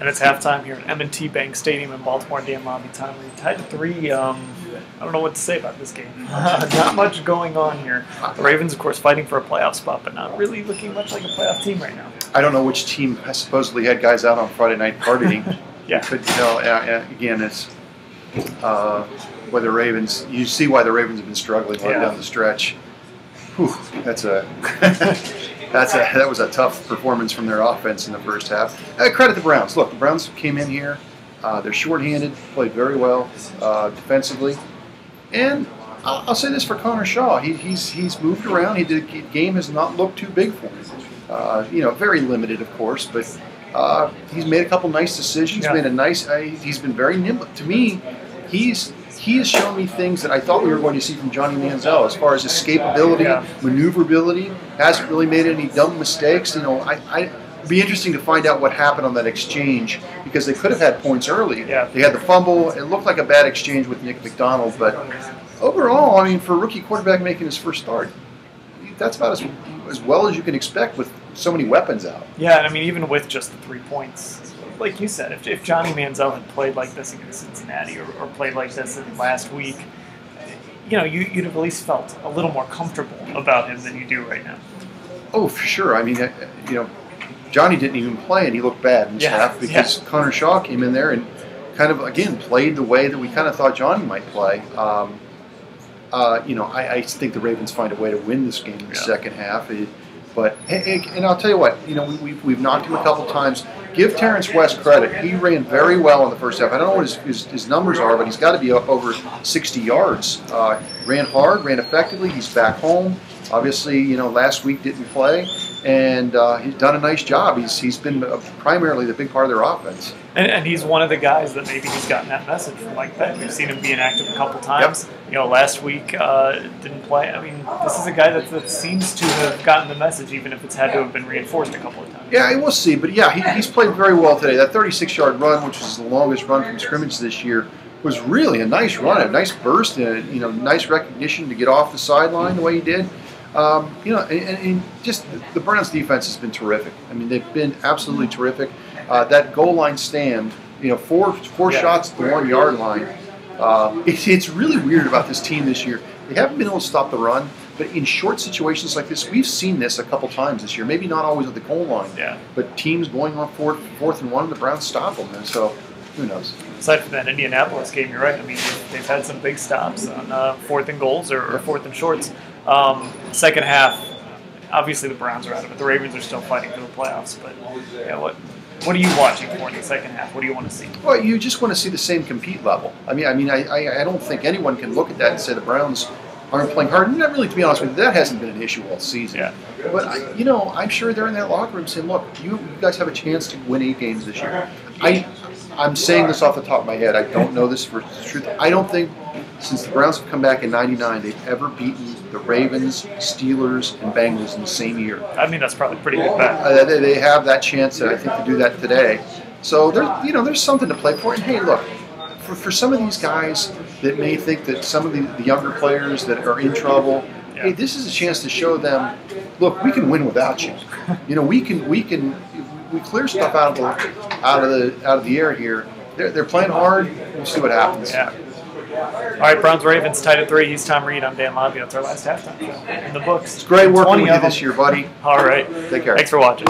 And it's halftime here at M&T Bank Stadium in Baltimore. Dan Labbe, time read. Tied to 3. I don't know what to say about this game. Not much going on here. The Ravens, of course, fighting for a playoff spot, but not really looking much like a playoff team right now. I don't know which team supposedly had guys out on Friday night partying. Yeah. Could tell. Again, it's why the Ravens. You see why the Ravens have been struggling down the stretch. Whew, that was a tough performance from their offense in the first half. Credit the Browns. Look, the Browns came in here. They're shorthanded, played very well defensively, and I'll say this for Connor Shaw: he's moved around. The game has not looked too big for him. Very limited, of course, but he's made a couple nice decisions. Yeah. He's been very nimble. To me, he has shown me things that I thought we were going to see from Johnny Manziel as far as escapability, maneuverability. Hasn't really made any dumb mistakes. It'd be interesting to find out what happened on that exchange because they could have had points early. Yeah. They had the fumble. It looked like a bad exchange with Nick McDonald, but overall, I mean, for a rookie quarterback making his first start, that's about as well as you can expect with so many weapons out. Yeah, and I mean, even with just the 3 points, like you said, if Johnny Manziel had played like this against Cincinnati or played like this in last week, you'd have at least felt a little more comfortable about him than you do right now. Oh, for sure. I mean, Johnny didn't even play, and he looked bad in this half because Connor Shaw came in there and kind of, again, played the way that we kind of thought Johnny might play. I think the Ravens find a way to win this game in the second half. But and I'll tell you what, we've knocked him a couple times. Give Terrence West credit. He ran very well in the first half. I don't know what his numbers are, but he's got to be up over 60 yards. Ran hard, ran effectively. He's back home. Obviously, last week didn't play, and he's done a nice job. He's been primarily the big part of their offense. And he's one of the guys that maybe he's gotten that message from Mike Peck. We've seen him be inactive a couple times. Yep. Last week didn't play. I mean, this is a guy that seems to have gotten the message, even if it's had to have been reinforced a couple of times. Yeah, we'll see. But yeah, he's played very well today. That 36-yard run, which was the longest run from scrimmage this year, was really a nice run, a nice burst, and nice recognition to get off the sideline the way he did. And just the Browns' defense has been terrific. I mean, they've been absolutely terrific. That goal line stand, four shots at the 1 yard line. It's really weird about this team this year. They haven't been able to stop the run, but in short situations like this, we've seen this a couple times this year. Maybe not always at the goal line, but teams going on fourth and 1, and the Browns stop them. And so, who knows? Aside from that Indianapolis game, you're right. I mean, they've had some big stops on 4th and goals or 4th and shorts. Second half, obviously the Browns are out of it. The Ravens are still fighting for the playoffs. But what are you watching for in the second half? What do you want to see? Well, you just want to see the same compete level. I don't think anyone can look at that and say the Browns aren't playing hard. Not really, to be honest with you, that hasn't been an issue all season. Yeah. But I'm sure they're in that locker room saying, "Look, you guys have a chance to win 8 games this year." I'm saying this off the top of my head. I don't know this for truth. I don't think since the Browns have come back in '99, they've ever beaten the Ravens, Steelers, and Bengals in the same year. I mean, that's probably pretty good bet. They have that chance, I think, to do that today. So there's something to play for. And hey, look, for some of these guys that may think that some of the younger players that are in trouble, hey, this is a chance to show them, look, we can win without you. We clear stuff out of the air here. They're playing hard. We'll see what happens. Yeah. All right, Browns-Ravens tied at 3. He's Tom Reed. I'm Dan Labbe. That's our last halftime show in the books. It's great working with you this year, buddy. All right. Take care. Thanks for watching.